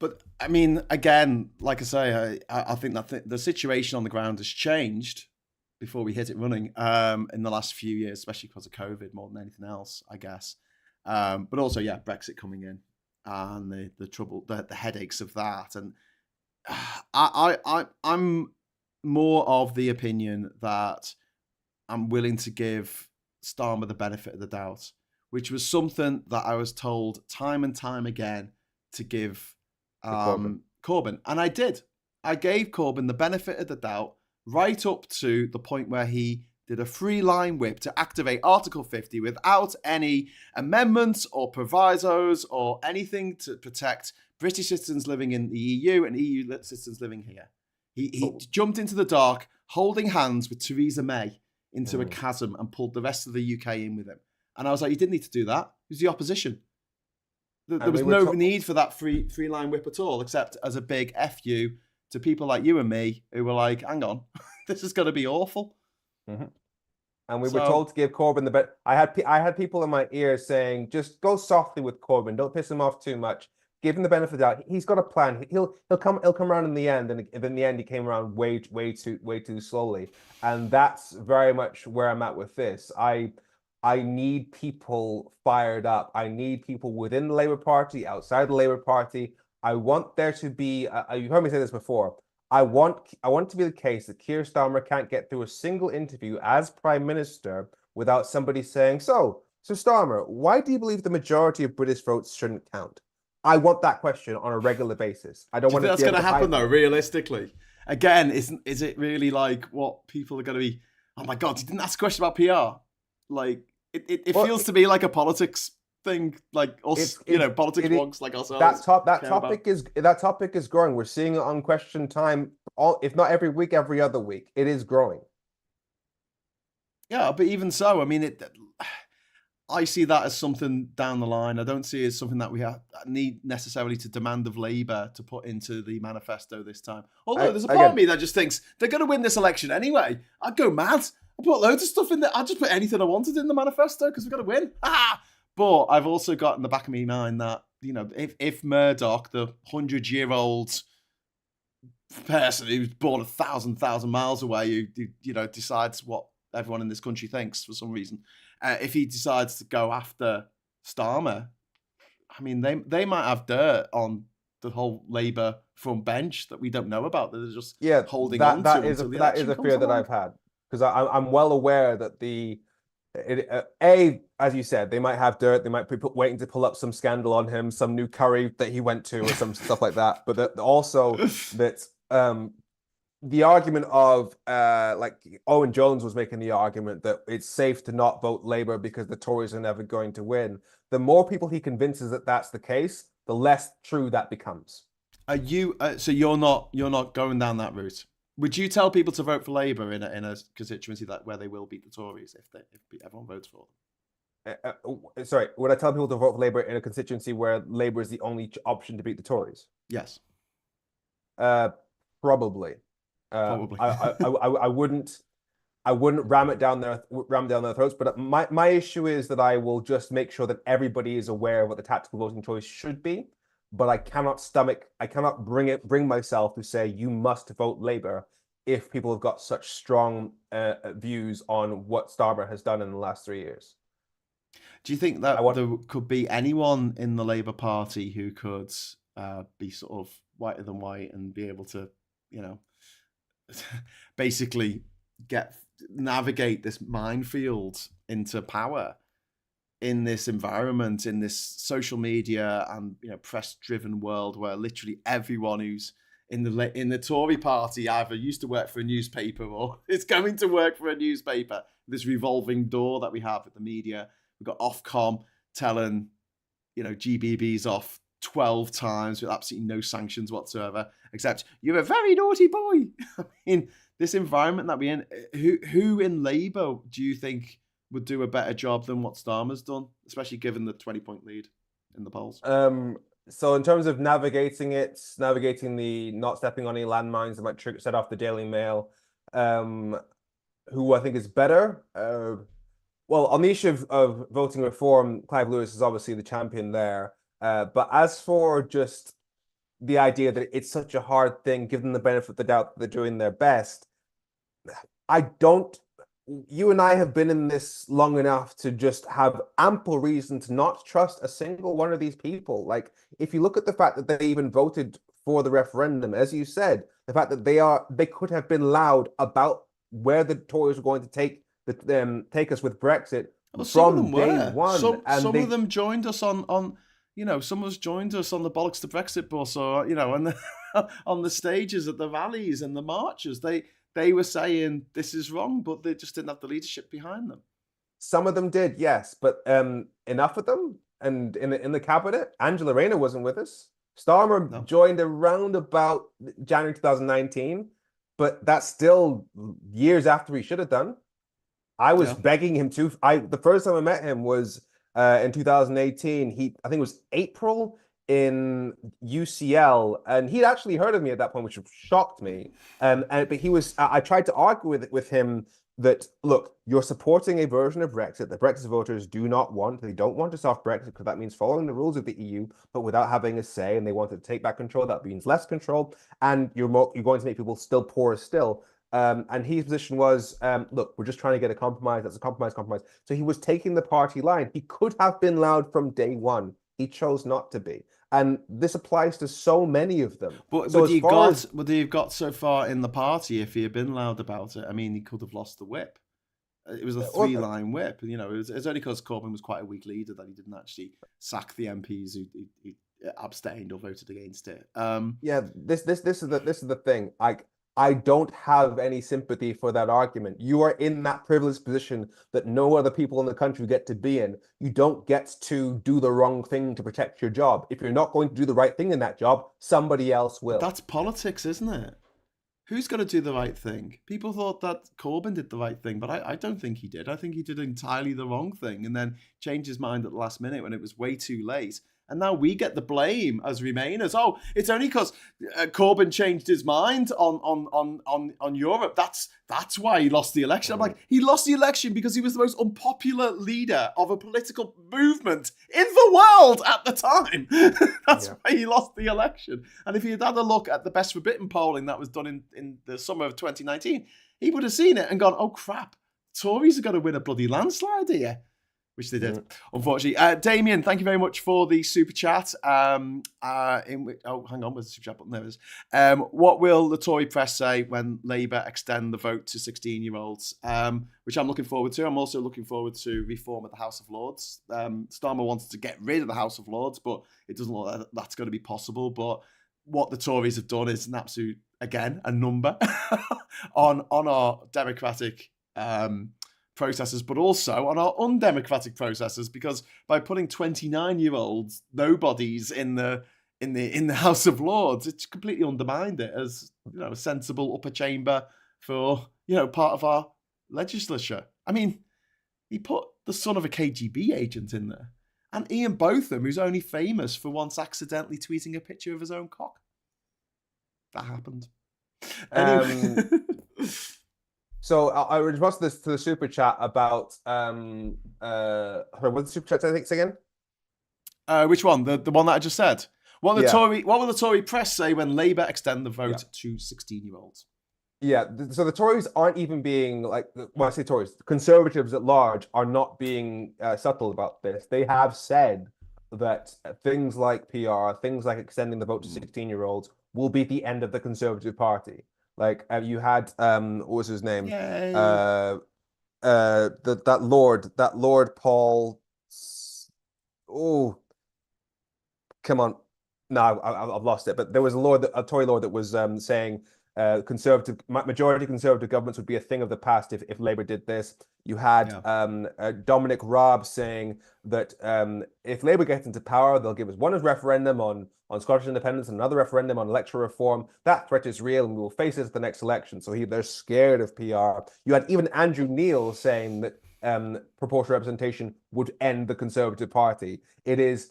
But I mean, again, like I say, I think that the situation on the ground has changed before we hit it running in the last few years, especially because of COVID more than anything else, I guess. But also, yeah, Brexit coming in and the trouble, the headaches of that, and I'm more of the opinion that I'm willing to give Starmer the benefit of the doubt, which was something that I was told time and time again to give Corbyn. Corbyn. And I did. I gave Corbyn the benefit of the doubt right up to the point where he did a free line whip to activate Article 50 without any amendments or provisos or anything to protect British citizens living in the EU and EU citizens living here. He jumped into the dark, holding hands with Theresa May into a chasm and pulled the rest of the UK in with him. And I was like, you didn't need to do that. It was the opposition. There was no need for that free line whip at all, except as a big F you to people like you and me who were like, hang on, this is going to be awful. Mm-hmm. And we were told to give Corbyn the bet. I had people in my ear saying, just go softly with Corbyn. Don't piss him off too much. Give him the benefit of the doubt. He's got a plan. He'll come around in the end. And in the end, he came around way too slowly. And that's very much where I'm at with this. I need people fired up. I need people within the Labour Party, outside the Labour Party. I want there to be. You heard me say this before. I want it to be the case that Keir Starmer can't get through a single interview as Prime Minister without somebody saying, so Starmer, why do you believe the majority of British votes shouldn't count? I want that question on a regular basis. I don't Do you want think to that's going to happen though, realistically? Again, is it really like what people are going to be? Oh my God, you didn't ask a question about PR. Like it feels to me like a politics thing, like us, politics wonks like ourselves. That topic is growing. We're seeing it on Question Time, if not every week, every other week. It is growing. Yeah, but even so, I mean, I see that as something down the line. I don't see it as something that we need necessarily to demand of Labour to put into the manifesto this time. Although there's a part of me that just thinks they're going to win this election anyway. I'd go mad. I'd put loads of stuff in there. I'd just put anything I wanted in the manifesto because we're going to win. But I've also got in the back of my mind that, if Murdoch, the 100-year-old person who's born 1,000 miles away, who decides what everyone in this country thinks for some reason, if he decides to go after Starmer, I mean, they might have dirt on the whole Labour front bench that we don't know about. That they're just holding on to. That is a fear that I've had, because I'm well aware that as you said, they might have dirt. They might be waiting to pull up some scandal on him, some new curry that he went to, or some stuff like that. But also that the argument of like Owen Jones was making the argument that it's safe to not vote Labour because the Tories are never going to win. The more people he convinces that that's the case, the less true that becomes. Are you? So you're not going down that route? Would you tell people to vote for Labour in a constituency where they will beat the Tories if everyone votes for them? Sorry, would I tell people to vote for Labour in a constituency where Labour is the only option to beat the Tories? Yes. Probably. Probably. I wouldn't ram it down their throats. But my issue is that I will just make sure that everybody is aware of what the tactical voting choice should be. But I cannot bring myself to say you must vote Labour if people have got such strong views on what Starmer has done in the last 3 years. Do you think that there could be anyone in the Labour Party who could be sort of whiter than white and be able to, basically navigate this minefield into power in this environment, in this social media and press-driven world where literally everyone who's in the Tory party either used to work for a newspaper or is going to work for a newspaper? This revolving door that we have at the media. We've got Ofcom telling GBBs off 12 times with absolutely no sanctions whatsoever, except you're a very naughty boy. I mean, this environment that we're in, who in Labour do you think would do a better job than what Starmer's done, especially given the 20-point lead in the polls? So in terms of navigating the not stepping on any landmines that might set off the Daily Mail, who I think is better? Well, on the issue of voting reform, Clive Lewis is obviously the champion there. But as for just the idea that it's such a hard thing, give them the benefit of the doubt that they're doing their best, you and I have been in this long enough to just have ample reason to not trust a single one of these people. Like, if you look at the fact that they even voted for the referendum, as you said, The fact that they could have been loud about where the Tories were going to take us with Brexit Well, some of from them day were. one, and Some of they them joined us on some of us joined us on the bollocks to Brexit bus, or on the on the stages at the rallies and the marches. They were saying this is wrong, but they just didn't have the leadership behind them. some of them did, yes, but enough of them. And in the cabinet, Angela Rayner wasn't with us. Starmer No. joined around about January 2019, but that's still years after he should have done. I was Yeah. begging him to. The first time I met him was in 2018. I think it was April in UCL, and he'd actually heard of me at that point, which shocked me. But he was. I tried to argue with him that, look, you're supporting a version of Brexit that Brexit voters do not want. They don't want a soft Brexit because that means following the rules of the EU, but without having a say, and they want to take back control. That means less control, and you're going to make people still poorer still. And his position was, look, we're just trying to get a compromise. That's a compromise. So he was taking the party line. He could have been loud from day one. He chose not to be. And this applies to so many of them. But So would he have got so far in the party if he had been loud about it? I mean, he could have lost the whip. It was a three-line whip. It's only because Corbyn was quite a weak leader that he didn't actually sack the MPs who abstained or voted against it. Yeah, this is the thing. I don't have any sympathy for that argument. You are in that privileged position that no other people in the country get to be in. You don't get to do the wrong thing to protect your job. If you're not going to do the right thing in that job, somebody else will. But that's politics, isn't it? Who's got to do the right thing? People thought that Corbyn did the right thing, but I don't think he did. I think he did entirely the wrong thing and then changed his mind at the last minute when it was way too late. And now we get the blame as Remainers. Oh, it's only because Corbyn changed his mind on Europe. That's why he lost the election. I'm like, he lost the election because he was the most unpopular leader of a political movement in the world at the time. That's why he lost the election. And if he had had a look at the Best for Britain polling that was done in the summer of 2019, he would have seen it and gone, oh crap, Tories are going to win a bloody landslide here. Which they did, unfortunately. Damien, thank you very much for the super chat. Hang on, where's the super chat button? There it is. What will the Tory press say when Labour extend the vote to 16-year-olds? Which I'm looking forward to. I'm also looking forward to reform of the House of Lords. Starmer wanted to get rid of the House of Lords, but it doesn't look like that's going to be possible. But what the Tories have done is an absolute, again, a number on our democratic processes, but also on our undemocratic processes, because by putting 29-year-olds nobodies in the House of Lords, it's completely undermined it as a sensible upper chamber for part of our legislature. I mean, he put the son of a KGB agent in there, and Ian Botham, who's only famous for once accidentally tweeting a picture of his own cock. That happened. Anyway. So I responded to the super chat about what's the super chat I think again? Which one? The one that I just said. What will the Tory press say when Labour extend the vote to 16-year-olds? Yeah, so the Tories aren't even being when I say Tories, Conservatives at large are not being subtle about this. They have said that things like PR, things like extending the vote to 16-year-olds will be the end of the Conservative Party. Like you had what was his name? That Lord Paul. Oh, come on! No, I've lost it. But there was a Tory lord that was saying majority conservative governments would be a thing of the past if Labour did this. You had Dominic Raab saying that if Labour gets into power, they'll give us one referendum on Scottish independence and another referendum on electoral reform. That threat is real, and we will face it at the next election. So they're scared of PR. You had even Andrew Neil saying that proportional representation would end the Conservative Party. It's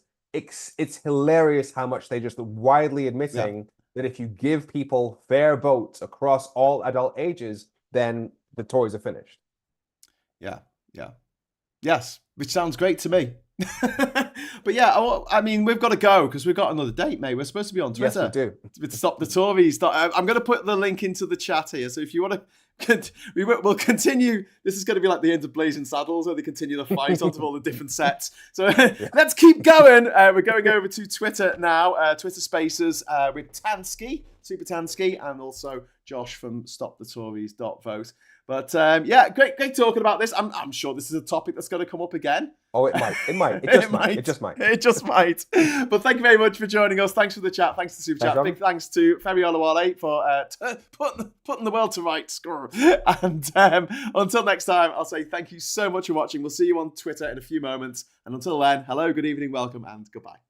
hilarious how much they just widely admitting that if you give people fair votes across all adult ages, then the Tories are finished. Yes, which sounds great to me. But I mean, we've got to go because we've got another date, mate. We're supposed to be on Twitter. Yes, we do. With Stop the Tories. I'm going to put the link into the chat here. So if you want to, we'll continue. This is going to be like the end of Blazing Saddles, where they continue the fight onto all the different sets. So let's keep going. We're going over to Twitter now. Twitter Spaces with Tansky. Supertansky, and also Josh from StopTheTories.vote. But great talking about this. I'm sure this is a topic that's going to come up again. Oh, it might. It just might. It just might. It just might. But thank you very much for joining us. Thanks for the chat. Thanks to Super Chat. Big thanks to Femi Olawale for putting the world to rights. And until next time, I'll say thank you so much for watching. We'll see you on Twitter in a few moments. And until then, hello, good evening, welcome, and goodbye.